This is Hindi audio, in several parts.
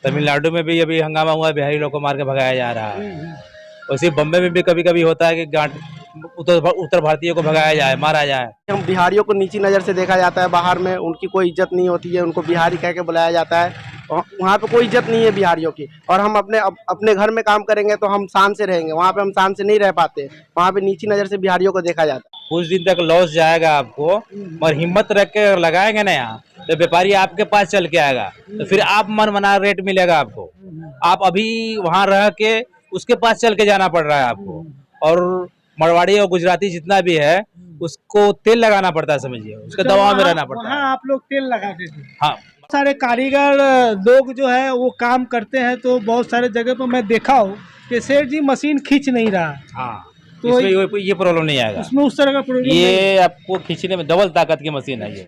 तमिलनाडु में भी अभी हंगामा हुआ है, बिहारी लोग को मार के भगाया जा रहा है। वैसे बम्बई में भी कभी कभी होता है कि उत्तर भारतीयों को भगाया जाए, मारा जाए। हम बिहारियों को नीची नज़र से देखा जाता है, बाहर में उनकी कोई इज्जत नहीं होती है, उनको बिहारी कह के बुलाया जाता है। वहाँ पे कोई इज्जत नहीं है बिहारियों की। और हम अपने घर में काम करेंगे तो हम शान से रहेंगे, वहाँ पे हम शान से नहीं रह पाते, वहाँ पे नीची नज़र से बिहारियों को देखा जाता है। कुछ दिन तक लॉस जाएगा आपको, और हिम्मत रख के लगाएंगे ना यहाँ, तो व्यापारी आपके पास चल के आएगा, तो फिर आप मन बना रेट मिलेगा आपको। आप अभी वहाँ रह के उसके पास चल के जाना पड़ रहा है आपको। और मरवाड़ी और गुजराती जितना भी है उसको तेल लगाना पड़ता है, समझिए, उसके दबाव में रहना पड़ता है। आप लोग तेल लगाते थे? हाँ, सारे कारीगर लोग जो है वो काम करते हैं, तो बहुत सारे जगह पर मैं देखा हूँ कि सेठ जी मशीन खींच नहीं रहा। हाँ, तो इसमें ये प्रॉब्लम नहीं आएगा, उसमें उस तरह का प्रॉब्लम ये आपको खींचने में डबल ताकत की मशीन है ये।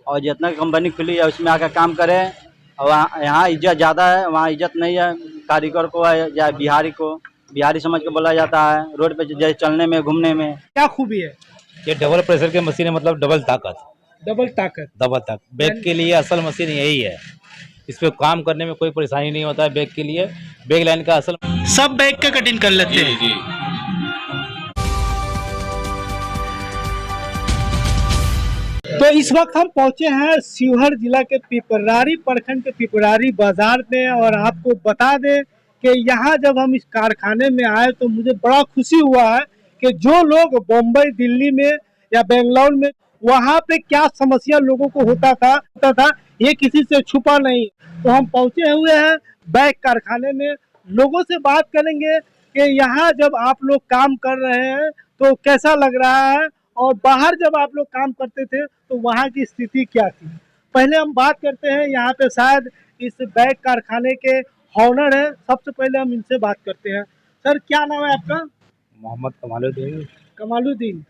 और जितना कंपनी खुली है उसमें आकर काम करें। और यहाँ इज्जत ज़्यादा है, वहाँ इज्जत नहीं है। कारीगर को या बिहारी को बिहारी समझ के बोला जाता है। रोड पे जैसे चलने में, घूमने में। क्या खूबी है? ये डबल प्रेशर की मशीन है, मतलब डबल ताकत। डबल ताकत। बैग के लिए असल मशीन यही है, इस पे काम करने में कोई परेशानी नहीं होता है। बैग के लिए बैग लाइन का असल सब बैग का कटिंग कर लेते हैं। तो इस वक्त हम पहुंचे हैं शिवहर जिला के पिपरारी प्रखंड के पिपरारी बाजार में, और आपको बता दें कि यहाँ जब हम इस कारखाने में आए तो मुझे बड़ा खुशी हुआ है कि जो लोग बम्बई, दिल्ली में या बेंगलोर में वहाँ पे क्या समस्या लोगों को होता था ये किसी से छुपा नहीं। तो हम पहुँचे हुए हैं बैग कारखाने में, लोगों से बात करेंगे कि यहाँ जब आप लोग काम कर रहे हैं तो कैसा लग रहा है, और बाहर जब आप लोग काम करते थे तो वहाँ की स्थिति क्या थी। पहले हम बात करते हैं, यहाँ पे शायद इस बैग कारखाने के ऑनर है, सबसे पहले हम इनसे बात करते हैं। सर, क्या नाम है आपका? मोहम्मद कमालुद्दीन। कमालुद्दीन।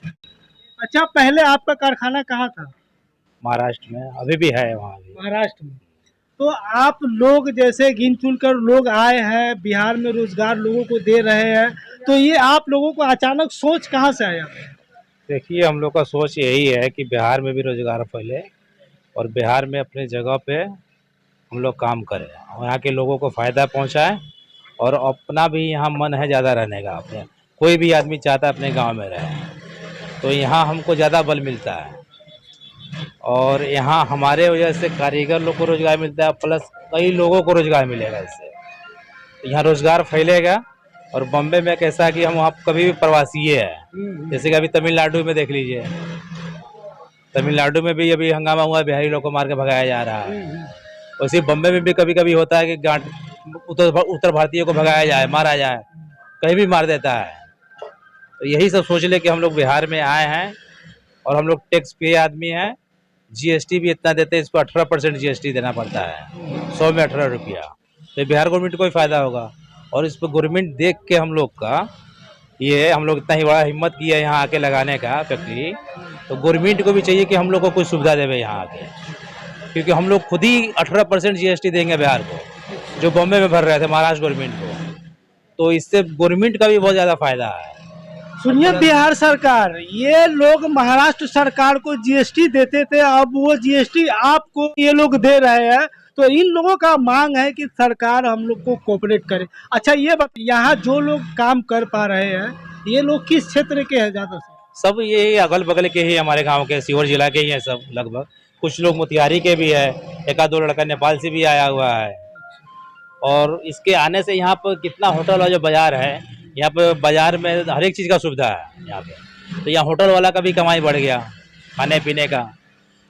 अच्छा, पहले आपका कारखाना कहाँ था? महाराष्ट्र में, अभी भी है वहाँ भी। महाराष्ट्र में। तो आप लोग जैसे गिन चुन कर लोग आए हैं, बिहार में रोजगार लोगों को दे रहे हैं, तो ये आप लोगों को अचानक सोच कहाँ से आया? देखिए, हम लोग का सोच यही है कि बिहार में भी रोजगार फैले और बिहार में अपने जगह पे हम लोग काम करें और यहाँ के लोगों को फ़ायदा पहुँचाएं, और अपना भी यहाँ मन है ज़्यादा रहने का। अपने कोई भी आदमी चाहता है अपने गांव में रहे, तो यहाँ हमको ज़्यादा बल मिलता है। और यहाँ हमारे वजह से कारीगर लोग को रोज़गार मिलता है, प्लस कई लोगों को रोज़गार मिलेगा इससे। तो यहाँ रोज़गार फैलेगा। और बॉम्बे में कैसा है कि हम वहाँ कभी भी प्रवासी है, जैसे कि अभी तमिलनाडु में देख लीजिए, तमिलनाडु में भी अभी हंगामा हुआ है, बिहारी लोग को मार के भगाया जा रहा है। वैसे बम्बई में भी कभी कभी होता है कि उत्तर भारतीयों को भगाया जाए, मारा जाए, कहीं भी मार देता है। तो यही सब सोच ले कि हम लोग बिहार में आए हैं और हम लोग टैक्स पे आदमी हैं, जीएसटी भी इतना देते हैं, इस पर 18% जीएसटी देना पड़ता है, 100 में 18 रुपया। तो बिहार गवर्नमेंट को ही फायदा होगा। और इस पर गवर्नमेंट देख के हम लोग हम लोग इतना ही बड़ा हिम्मत किया यहाँ आके लगाने का फैक्ट्री, तो गवर्नमेंट को भी चाहिए कि हम लोग को कुछ सुविधा देवे यहाँ आके, क्योंकि हम लोग खुद ही 18% जीएसटी देंगे बिहार को, जो बॉम्बे में भर रहे थे महाराष्ट्र गवर्नमेंट को। तो इससे गवर्नमेंट का भी बहुत ज़्यादा फायदा है। सुनिए, बिहार सरकार, ये लोग महाराष्ट्र सरकार को जीएसटी देते थे, अब वो जीएसटी आपको ये लोग दे रहे हैं, तो इन लोगों का मांग है कि सरकार हम लोग को कोऑपरेट करे। अच्छा, ये यहाँ जो लोग काम कर पा रहे हैं ये लोग किस क्षेत्र के हैं ज़्यादा से? सब ये अगल बगल के ही, हमारे गांव के, शिवहर जिला के ही हैं सब लगभग। कुछ लोग मोतिहारी के भी है, एक आध दो लड़का नेपाल से भी आया हुआ है। और इसके आने से यहाँ पर कितना होटल और जो बाजार है, यहाँ पे बाजार में हर एक चीज़ का सुविधा है यहाँ पे। तो यहाँ होटल वाला का भी कमाई बढ़ गया, खाने पीने का,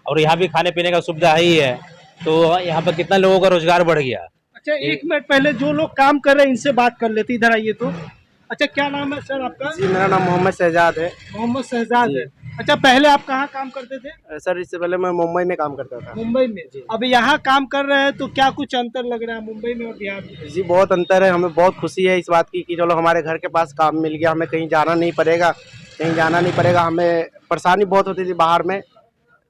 और यहाँ भी खाने पीने का सुविधा ही है, तो यहाँ पर कितना लोगों का रोजगार बढ़ गया। अच्छा, एक मिनट, पहले जो लोग काम कर रहे हैं इनसे बात कर लेते, इधर आइए। तो अच्छा, क्या नाम है सर आपका? जी, मेरा नाम मोहम्मद शहजाद है। मोहम्मद शहजाद है। अच्छा, पहले आप कहाँ काम करते थे? सर, इससे पहले मैं मुंबई में काम करता था। मुंबई में? अब यहाँ काम कर रहे हैं तो क्या कुछ अंतर लग रहा है मुंबई में और बिहार में? जी, बहुत अंतर है। हमें बहुत खुशी है इस बात की कि चलो हमारे घर के पास काम मिल गया, हमें कहीं जाना नहीं पड़ेगा। हमें परेशानी बहुत होती थी, बाहर में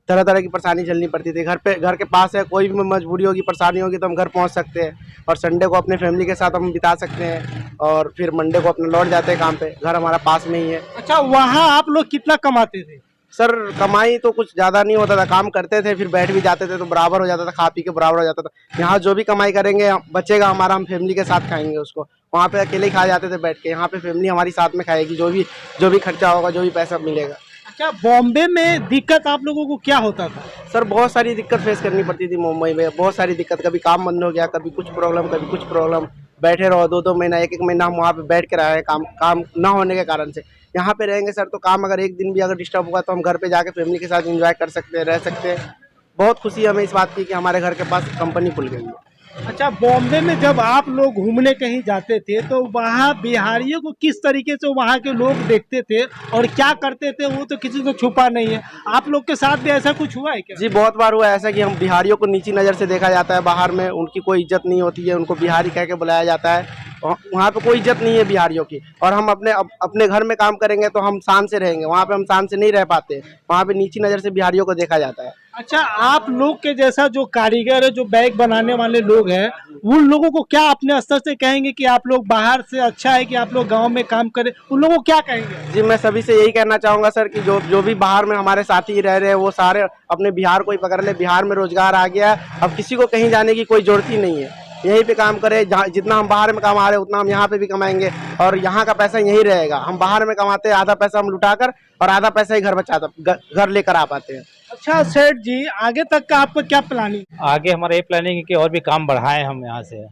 तरह तरह की परेशानी झेलनी पड़ती थी। घर के पास है, कोई भी मजबूरी होगी, परेशानी होगी तो हम घर पहुंच सकते हैं, और संडे को अपने फैमिली के साथ हम बिता सकते हैं, और फिर मंडे को अपने लौट जाते हैं काम पे। घर हमारा पास में ही है। अच्छा, वहाँ आप लोग कितना कमाते थे? सर कमाई तो कुछ ज़्यादा नहीं होता था, काम करते थे फिर बैठ भी जाते थे तो बराबर हो जाता था, खा पी के बराबर हो जाता था। यहाँ जो भी कमाई करेंगे बचेगा हमारा, हम फैमिली के साथ खाएंगे उसको। वहाँ पे अकेले ही खा जाते थे बैठ के, यहाँ पे फैमिली हमारी साथ में खाएगी, जो भी खर्चा होगा, जो भी पैसा मिलेगा। अच्छा, बॉम्बे में दिक्कत आप लोगों को क्या होता था? सर बहुत सारी दिक्कत फेस करनी पड़ती थी मुंबई में, बहुत सारी दिक्कत, कभी काम बंद हो गया, कभी कुछ प्रॉब्लम, बैठे रहो 2-2 महीना, 1-1 महीना हम वहाँ पे बैठ के रहे हैं काम ना होने के कारण से। यहाँ पे रहेंगे सर तो काम अगर एक दिन भी अगर डिस्टर्ब हुआ तो हम घर पे जाके फैमिली के साथ एंजॉय कर सकते हैं, रह सकते हैं। बहुत खुशी हमें इस बात की कि हमारे घर के पास कंपनी खुल गई है। अच्छा, बॉम्बे में जब आप लोग घूमने कहीं जाते थे तो वहाँ बिहारियों को किस तरीके से वहाँ के लोग देखते थे और क्या करते थे, वो तो किसी से छुपा नहीं है। आप लोग के साथ भी ऐसा कुछ हुआ है क्या? जी बहुत बार हुआ है ऐसा कि हम बिहारियों को नीची नज़र से देखा जाता है, बाहर में उनकी कोई इज्जत नहीं होती है, उनको बिहारी कह के बुलाया जाता है। वहाँ पे कोई इज्जत नहीं है बिहारियों की, और हम अपने घर में काम करेंगे तो हम शान से रहेंगे, वहाँ पे हम शान से नहीं रह पाते, वहाँ पे नीची नज़र से बिहारियों को देखा जाता है। अच्छा, आप लोग के जैसा जो कारीगर है, जो बैग बनाने वाले लोग हैं, उन लोगों को क्या अपने स्तर से कहेंगे कि आप लोग बाहर से अच्छा है कि आप लोग गांव में काम करें, उन लोगों को क्या कहेंगे? जी मैं सभी से यही कहना चाहूँगा सर कि जो भी बाहर में हमारे साथी रह रहे हैं वो सारे अपने बिहार को ही पकड़ ले, बिहार में रोजगार आ गया, अब किसी को कहीं जाने की कोई जरूरत ही नहीं है, यहीं पे काम करें। जहाँ जितना हम बाहर में कमा रहे हैं उतना हम यहाँ पे भी कमाएंगे, और यहाँ का पैसा यहीं रहेगा। हम बाहर में कमाते हैं, आधा पैसा हम लुटाकर और आधा पैसा ही घर लेकर आ पाते हैं। अच्छा सेठ जी, आगे तक का आपका क्या प्लानिंग? आगे हमारा ये प्लानिंग है कि और भी काम बढ़ाएं हम यहाँ से,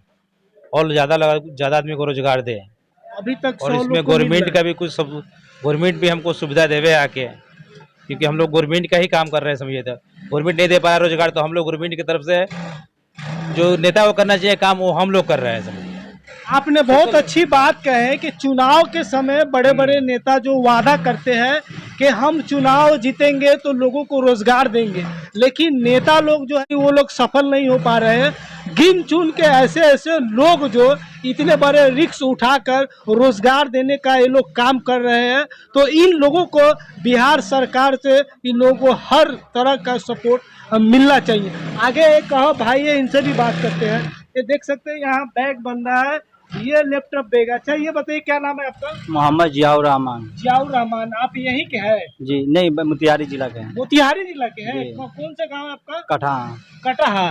और ज़्यादा आदमी को रोजगार दें। अभी तक और 100 इसमें लोग को मिल गवर्नमेंट रहा का भी कुछ सब, गवर्नमेंट भी हमको सुविधा देवे आके, क्योंकि हम लोग गवर्नमेंट का ही काम कर रहे हैं समझिए। तो गवर्नमेंट नहीं दे पाया रोजगार, तो हम लोग गवर्नमेंट की तरफ से जो नेता को करना चाहिए काम वो हम लोग कर रहे हैं समझिए। है। आपने बहुत अच्छी बात कहे कि चुनाव के समय बड़े बड़े नेता जो वादा करते हैं कि हम चुनाव जीतेंगे तो लोगों को रोजगार देंगे, लेकिन नेता लोग जो है वो लोग सफल नहीं हो पा रहे हैं। गिन चुन के ऐसे लोग जो इतने बड़े रिस्क उठाकर रोजगार देने का ये लोग काम कर रहे हैं, तो इन लोगों को बिहार सरकार से इन लोगों को हर तरह का सपोर्ट मिलना चाहिए। आगे एक कहो भाई है, इनसे भी बात करते हैं। ये देख सकते हैं यहाँ बैग बन रहा है, ये लैपटॉप बैग। अच्छा ये बताइए क्या नाम है आपका? मोहम्मद जियाउर रहमान। जियाउर रहमान, आप यहीं के हैं? जी नहीं, मोतिहारी जिला के हैं। मोतिहारी जिला के हैं? जी। कौन सा गांव है आपका? कठा। कटहा।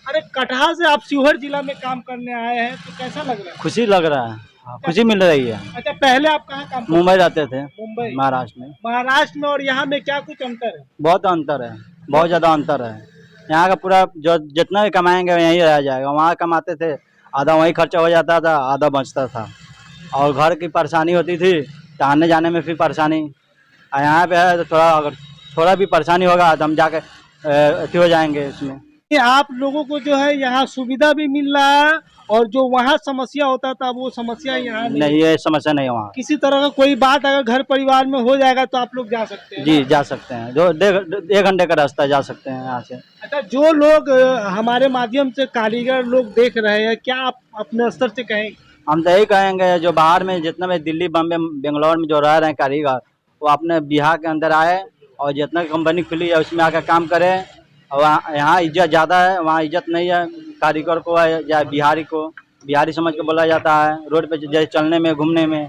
अरे कटहा से आप शिवहर जिला में काम करने आए हैं, तो कैसा लग रहा है? खुशी लग रहा है, खुशी मिल रही है। अच्छा, पहले आप कहाँ काम करते? मुंबई रहते थे, मुंबई, महाराष्ट्र में। महाराष्ट्र में, और यहाँ में क्या कुछ अंतर है? बहुत अंतर है, बहुत ज़्यादा अंतर है। यहाँ का पूरा जो जितना भी कमाएंगे यहीं रह जाएगा। वहाँ कमाते थे, आधा वहीं खर्चा हो जाता था, आधा बचता था, और घर की परेशानी होती थी तो आने जाने में भी परेशानी। यहाँ पे है तो अगर थोड़ा भी परेशानी होगा तो हम जाके अथी हो जाएंगे इसमें। आप लोगों को जो है यहाँ सुविधा भी मिल रहा है, और जो वहाँ समस्या होता था वो समस्या यहाँ नहीं, ये समस्या नहीं है वहाँ। किसी तरह का कोई बात अगर घर परिवार में हो जाएगा तो आप लोग जा सकते हैं? जी जा सकते हैं, जो 1 घंटे का रास्ता जा सकते हैं यहाँ से। अच्छा, जो लोग हमारे माध्यम से कारीगर लोग देख रहे हैं, क्या आप अपने स्तर से कहेंगे? हम तो यही कहेंगे, जो बाहर में जितना भी दिल्ली, बम्बे, बेंगलोर में जो रह रहे हैं कारीगर, वो अपने बिहार के अंदर आए और जितना कंपनी खुली है उसमें आकर काम करें। और यहाँ इज्जत ज़्यादा है, वहाँ इज्जत नहीं है। कारीगर को या बिहारी को बिहारी समझ के बोला जाता है। रोड पे जैसे चलने में, घूमने में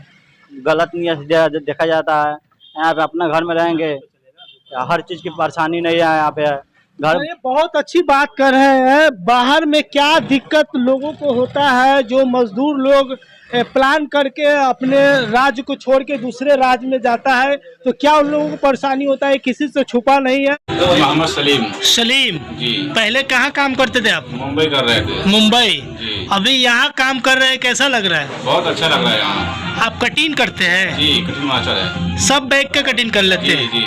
गलत नियत से देखा जाता है। यहाँ पे अपने घर में रहेंगे, हर चीज़ की परेशानी नहीं है यहाँ पे। घर ये बहुत अच्छी बात कर रहे हैं। बाहर में क्या दिक्कत लोगों को होता है, जो मजदूर लोग प्लान करके अपने राज्य को छोड़ के दूसरे राज्य में जाता है, तो क्या उन लोगों को परेशानी होता है, किसी से छुपा नहीं है। मोहम्मद सलीम। सलीम जी। पहले कहाँ काम करते थे आप? मुंबई कर रहे थे। मुंबई। जी। अभी यहाँ काम कर रहे हैं, कैसा लग रहा है? बहुत अच्छा लग रहा है यहाँ। आप कटिंग करते हैं? जी, कटिंग मास्टर है। सब बैग का कटिंग कर लेते जी हैं? जी।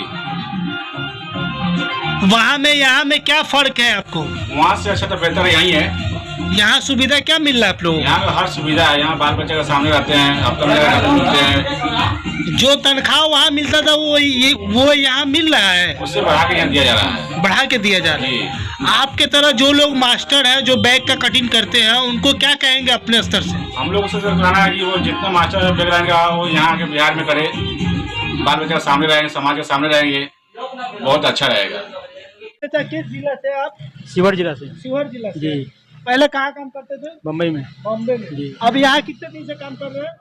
वहाँ में यहाँ में क्या फर्क है आपको? वहाँ से अच्छा तो बेहतर यही है। यहाँ सुविधा क्या मिल रहा है आप लोगों को? यहाँ पे हर सुविधा है। यहाँ बाल बच्चे के सामने रहते हैं, हफ्ता में मिलते हैं। जो तनख्वाह वहाँ मिलता था वो यहाँ मिल रहा है? उससे बढ़ा के यहाँ दिया जा रहा है। बढ़ा के दिया जा रहा है। जी। आपके तरह जो लोग मास्टर हैं, जो बैग का कटिंग करते हैं, उनको क्या कहेंगे अपने स्तर से? हम लोग उससे कहना है कि वो जितना मास्टर बैग रहेंगे वो यहाँ के बिहार में करे, बाल बच्चे के सामने रहेंगे, समाज के सामने रहेंगे, बहुत अच्छा रहेगा। अच्छा, किस जिला से आप? शिवहर जिला से। शिवहर जिला से। जी। पहले कहाँ काम करते थे? बम्बई में। बॉम्बे में। जी। अब यहाँ कितने दिन से काम कर रहे हैं?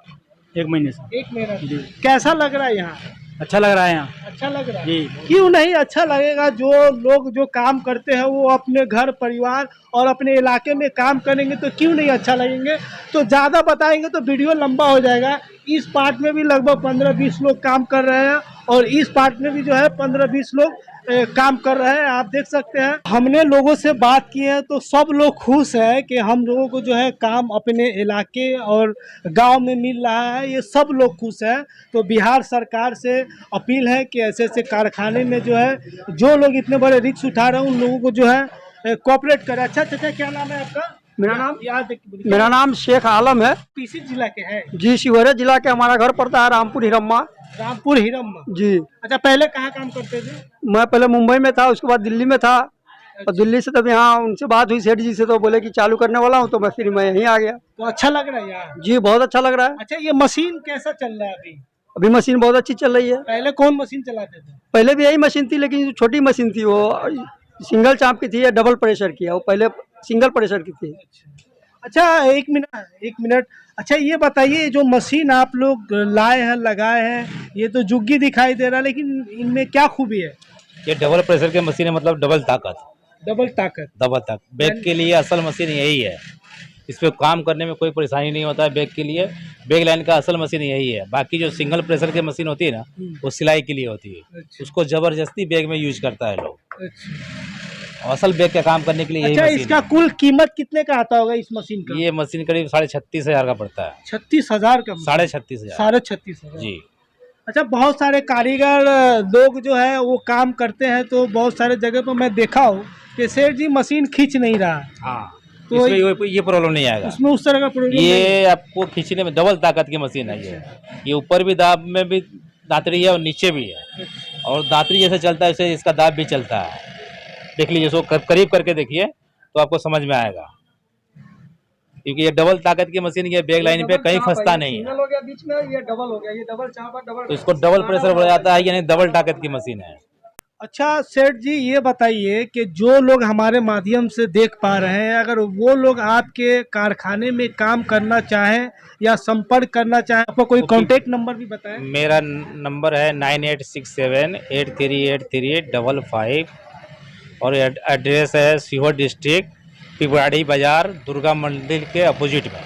1 महीने से। 1 महीना। कैसा लग रहा है यहाँ? अच्छा लग रहा है यहाँ अच्छा लग रहा है जी। क्यों नहीं अच्छा लगेगा? जो लोग जो काम करते हैं वो अपने घर परिवार और अपने इलाके में काम करेंगे तो क्यों नहीं अच्छा लगेंगे? तो ज़्यादा बताएंगे तो वीडियो लंबा हो जाएगा। इस पार्ट में भी लगभग 15-20 लोग काम कर रहे हैं और इस पार्ट में भी जो है 15-20 लोग काम कर रहे हैं, आप देख सकते हैं। हमने लोगों से बात की है तो सब लोग खुश हैं कि हम लोगों को जो है काम अपने इलाके और गांव में मिल रहा है, ये सब लोग खुश हैं। तो बिहार सरकार से अपील है कि ऐसे ऐसे कारखाने में जो है जो लोग इतने बड़े रिस्क उठा रहे हैं उन लोगों को जो है कोऑपरेट करें। अच्छा चाचा, क्या नाम है आपका? मेरा नाम शेख आलम है किसी जिला के हैं? जी। शिवहर जिला के हमारा घर पड़ता है रामपुर हिरम्मा रामपुर हिरम्मा जी। अच्छा, पहले कहाँ काम करते थे? मैं पहले मुंबई में था, उसके बाद दिल्ली में था और दिल्ली से तब यहाँ उनसे बात हुई सेठ जी से, तो बोले कि चालू करने वाला हूँ, तो मैं फिर मैं यहीं आ गया। तो अच्छा लग रहा है यार? जी बहुत अच्छा लग रहा है। अच्छा, ये मशीन कैसा चल रहा है अभी? अभी मशीन बहुत अच्छी चल रही है। पहले कौन मशीन चलाते थे? पहले भी यही मशीन थी, लेकिन जो छोटी मशीन थी वो सिंगल चांप की थी या डबल प्रेशर की है, वो पहले सिंगल प्रेशर की थी। अच्छा, एक मिनट। अच्छा, ये बताइए जो मशीन आप लोग लाए हैं लगाए हैं, ये तो जुग्गी दिखाई दे रहा है, लेकिन इनमें क्या खूबी है? ये डबल प्रेशर की मशीन है, मतलब डबल ताकत। डबल ताकत। बैग के लिए असल मशीन यही है। इस पे काम करने में कोई परेशानी नहीं होता है बैग के लिए। बैग लाइन का असल मशीन यही है। बाकी जो सिंगल प्रेशर की मशीन होती है ना, वो सिलाई के लिए होती है। उसको जबरदस्ती बैग में यूज करता है लोग। और असल बैग का काम करने के लिए यही अच्छा, मशीन इसका कुल कीमत कितने का आता होगा इस मशीन का? ये मशीन करीब 36,500 का पड़ता है। 36,000 का? 36,500। 36,500 जी। अच्छा, बहुत सारे कारीगर लोग जो है वो काम करते हैं, तो बहुत सारे जगह पर मैं देखा हूँ कि सेठ जी मशीन खींच नहीं रहा। हाँ, तो इसमें ये प्रॉब्लम नहीं आएगा। उसमें उस तरह का प्रॉब्लम नहीं ये आपको खींचने में डबल ताकत की मशीन है। ये ऊपर भी दाब में भी दातरी है और नीचे भी है, और दातरी जैसे चलता है वैसे इसका दाब भी चलता है। देख लीजिए, सो करीब करके देखिए तो आपको समझ में आएगा, क्योंकि ये डबल ताकत की मशीन ये बैग लाइन पे कहीं फंसता नहीं है। हो गया बीच में, ये डबल हो गया, ये डबल चाप तो इसको डबल प्रेशर बोला जाता है, यानी डबल ताकत की मशीन है। अच्छा सेठ जी, ये बताइए कि जो लोग हमारे माध्यम से देख पा रहे हैं, अगर वो लोग आपके कारखाने में काम करना चाहें या संपर्क करना चाहें, आपको कोई कांटेक्ट नंबर भी बताएं। मेरा नंबर है 9867838355 और एड्रेस है सीहोर डिस्ट्रिक्ट, पिपराड़ी बाज़ार, दुर्गा मंदिर के अपोजिट में।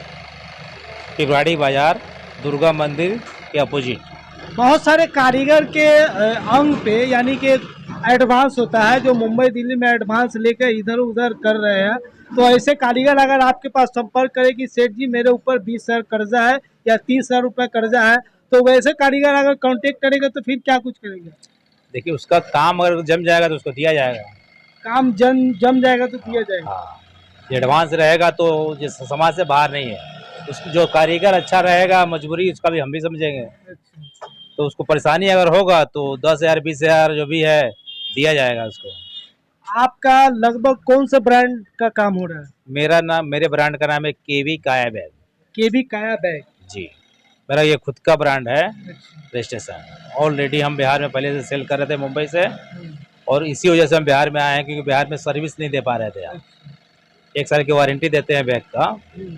पिपराड़ी बाज़ार, दुर्गा मंदिर के अपोजिट। बहुत सारे कारीगर के अंग पे यानी कि एडवांस होता है, जो मुंबई दिल्ली में एडवांस लेकर इधर उधर कर रहे हैं। तो ऐसे कारीगर अगर आपके पास संपर्क करे कि सेठ जी मेरे ऊपर 20,000 कर्जा है या 30,000 रुपये कर्जा है, तो वैसे कारीगर अगर कांटेक्ट करेगा तो फिर क्या कुछ करेंगे? देखिए, उसका काम अगर जम जाएगा तो उसको दिया जाएगा। काम जम जाएगा तो दिया जाएगा। हाँ, एडवांस रहेगा तो जिस समाज से बाहर नहीं है। उस जो कारीगर अच्छा रहेगा, मजबूरी उसका भी हम भी समझेंगे। तो उसको परेशानी अगर होगा तो 10,000 20,000 जो भी है दिया जाएगा उसको। आपका लगभग कौन सा ब्रांड का काम हो रहा है? मेरे ब्रांड का नाम है केवी काया बैग। केवी काया बैग जी, मेरा ये खुद का ब्रांड है, रजिस्ट्रेशन। ऑलरेडी हम बिहार में पहले से सेल कर रहे थे मुंबई से, और इसी वजह से हम बिहार में आए हैं, क्योंकि बिहार में सर्विस नहीं दे पा रहे थे। यार 1 साल की वारंटी देते हैं बैग का,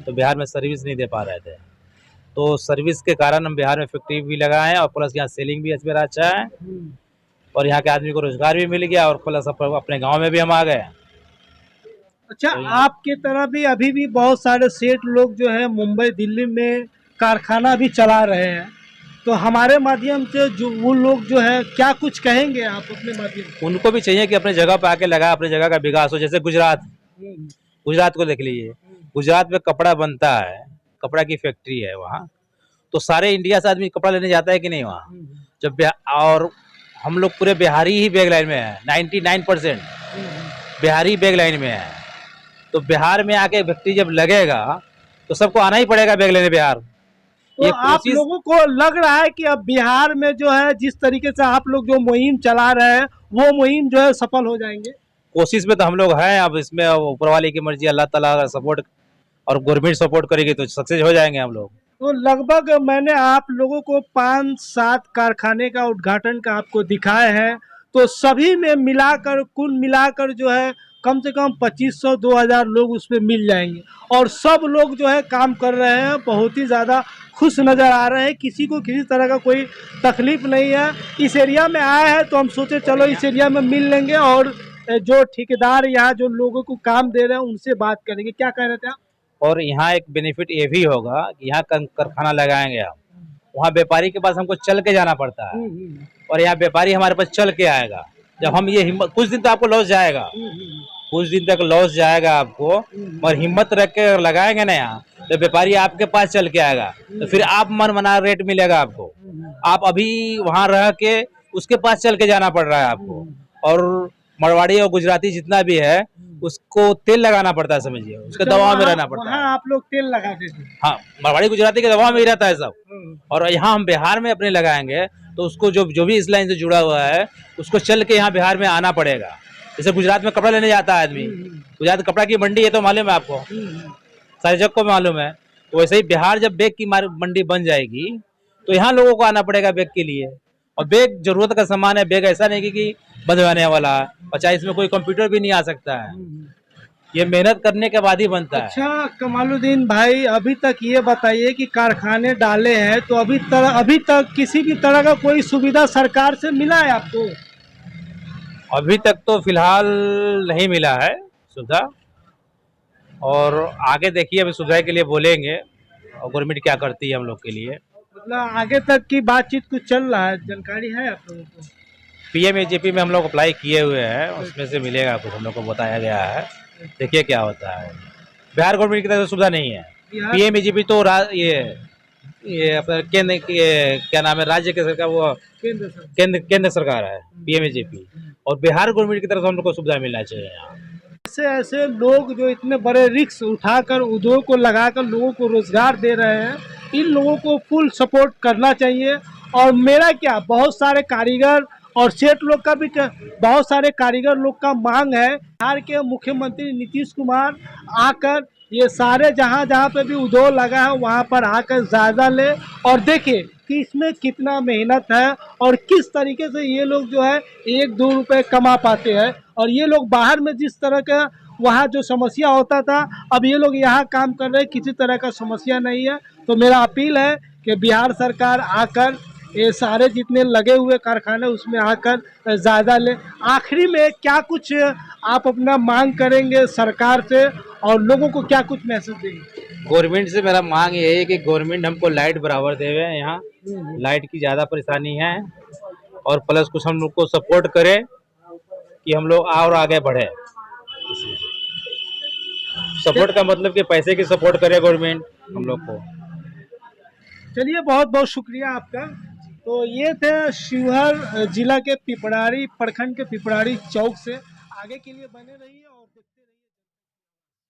तो बिहार में सर्विस नहीं दे पा रहे थे। तो सर्विस के कारण हम बिहार में फैक्ट्री भी लगाए हैं, और प्लस यहाँ सेलिंग भी मेरा अच्छा है, और यहाँ के आदमी को रोजगार भी मिल गया, और प्लस अपने गांव में भी हम आ गए। अच्छा, आपके तरह भी अभी भी बहुत सारे सेठ लोग जो है मुंबई दिल्ली में कारखाना भी चला रहे हैं, तो हमारे माध्यम से जो वो लोग जो है क्या कुछ कहेंगे आप अपने माध्यम से? उनको भी चाहिए कि अपने जगह पे आके लगाए, अपने जगह का विकास हो। जैसे गुजरात को देख लीजिए, गुजरात में कपड़ा बनता है, कपड़ा की फैक्ट्री है वहाँ, तो सारे इंडिया से आदमी कपड़ा लेने जाता है कि नहीं वहाँ। जब और हम लोग पूरे बिहारी ही बैग लाइन में है, 99% बिहारी बैग लाइन में है। तो बिहार में आके फैक्ट्री जब लगेगा तो सबको आना ही पड़ेगा बैग लेने बिहार। तो आप लोगों को लग रहा है कि अब बिहार में जो है जिस तरीके से आप लोग जो मुहिम चला रहे हैं वो मुहिम जो है सफल हो जाएंगे? कोशिश में तो हम लोग हैं। अब इसमें ऊपर वाले की मर्जी, अल्लाह ताला अगर सपोर्ट और गवर्नमेंट सपोर्ट करेगी तो सक्सेस हो जाएंगे हम लोग। तो लगभग मैंने आप लोगों को 5-7 कारखाने का उद्घाटन का आपको दिखाए हैं, तो सभी में मिलाकर कुल मिलाकर जो है कम से कम 2500-2000 लोग उसमें मिल जाएंगे और सब लोग जो है काम कर रहे हैं, बहुत ही ज़्यादा खुश नज़र आ रहे हैं, किसी को किसी तरह का कोई तकलीफ नहीं है। इस एरिया में आए हैं तो हम सोचे चलो इस एरिया में मिल लेंगे और जो ठेकेदार यहाँ जो लोगों को काम दे रहे हैं उनसे बात करेंगे। क्या कह रहे थे आप? और यहाँ एक बेनिफिट ये भी होगा कि यहाँ कारखाना लगाएंगे हम, वहाँ व्यापारी के पास हमको चल के जाना पड़ता है और यहाँ व्यापारी हमारे पास चल के आएगा। जब हम ये हिम्मत, कुछ दिन तो आपको लॉस जाएगा, कुछ दिन तक लॉस जाएगा आपको, और हिम्मत रख के लगाएंगे ना यहाँ तो व्यापारी आपके पास चल के आएगा, तो फिर आप मन मना रेट मिलेगा आपको। आप अभी वहाँ रह के उसके पास चल के जाना पड़ रहा है आपको, और मरवाड़ी और गुजराती जितना भी है उसको तेल लगाना पड़ता है, समझिए, उसके दबाव में रहना पड़ता है। वहाँ आप लोग तेल लगाते थे? हाँ, मरवाड़ी गुजराती के दबाव में ही रहता है सब। और यहाँ हम बिहार में अपने लगाएंगे तो उसको जो भी इस लाइन से जुड़ा हुआ है उसको चल के यहाँ बिहार में आना पड़ेगा। जैसे गुजरात में कपड़ा लेने जाता है आदमी, गुजरात कपड़ा की मंडी है तो मालूम है आपको, सारे जग को मालूम है। तो वैसे ही बिहार जब बैग की मंडी बन जाएगी तो यहाँ लोगों को आना पड़ेगा बैग के लिए। और बैग जरूरत का सामान है, बैग ऐसा नहीं कि बंधवाने वाला है, अच्छा इसमें कोई कंप्यूटर भी नहीं आ सकता है, ये मेहनत करने के बाद ही बनता है। अच्छा कमालुद्दीन भाई, अभी तक ये बताइए कि कारखाने डाले हैं तो अभी तक किसी भी तरह का कोई सुविधा सरकार से मिला है आपको? अभी तक तो फिलहाल नहीं मिला है सुविधा, और आगे देखिए अभी सुविधा के लिए बोलेंगे और गवर्नमेंट क्या करती है हम लोग के लिए। मतलब आगे तक की बातचीत कुछ चल रहा है, जानकारी है आप लोगों को? PMAJP में हम लोग अप्लाई किए हुए हैं, उसमें से मिलेगा कुछ, हम लोग को बताया गया है, देखिए क्या होता है। बिहार गवर्नमेंट की तरफ से सुविधा नहीं है। PMAJP तो ये अपना केंद्र क्या नाम है, राज्य के सरकार, वो केंद्र सरकार है PMAJP, और बिहार गवर्नमेंट की तरफ से हम लोग को सुविधा मिलना चाहिए। यहाँ ऐसे लोग जो इतने बड़े रिस्क उठाकर उद्योग को लगाकर लोगों को रोजगार दे रहे हैं, इन लोगों को फुल सपोर्ट करना चाहिए। और मेरा क्या, बहुत सारे कारीगर और सेठ लोग का भी, बहुत सारे कारीगर लोग का मांग है बिहार के मुख्यमंत्री नीतीश कुमार आकर ये सारे जहाँ पे भी उद्योग लगा है वहाँ पर आकर जायजा ले और देखे कि इसमें कितना मेहनत है और किस तरीके से ये लोग जो है 1-2 रुपए कमा पाते हैं। और ये लोग बाहर में जिस तरह का वहाँ जो समस्या होता था, अब ये लोग यहाँ काम कर रहे हैं, किसी तरह का समस्या नहीं है। तो मेरा अपील है कि बिहार सरकार आकर ये सारे जितने लगे हुए कारखाने उसमें आकर जायजा ले। आखिरी में क्या कुछ आप अपना मांग करेंगे सरकार से और लोगों को क्या कुछ मैसेज देंगे? गवर्नमेंट से मेरा मांग ये है कि गवर्नमेंट हमको लाइट बराबर देवे, यहाँ लाइट की ज़्यादा परेशानी है, और प्लस कुछ हम लोग को सपोर्ट करे कि हम लोग और आगे बढ़े। सपोर्ट का मतलब कि पैसे की सपोर्ट करे गवर्नमेंट हम लोग को। चलिए, बहुत बहुत शुक्रिया आपका। तो ये थे शिवहर जिला के पिपरारी प्रखंड के पिपरारी चौक से। आगे के लिए बने रहिए।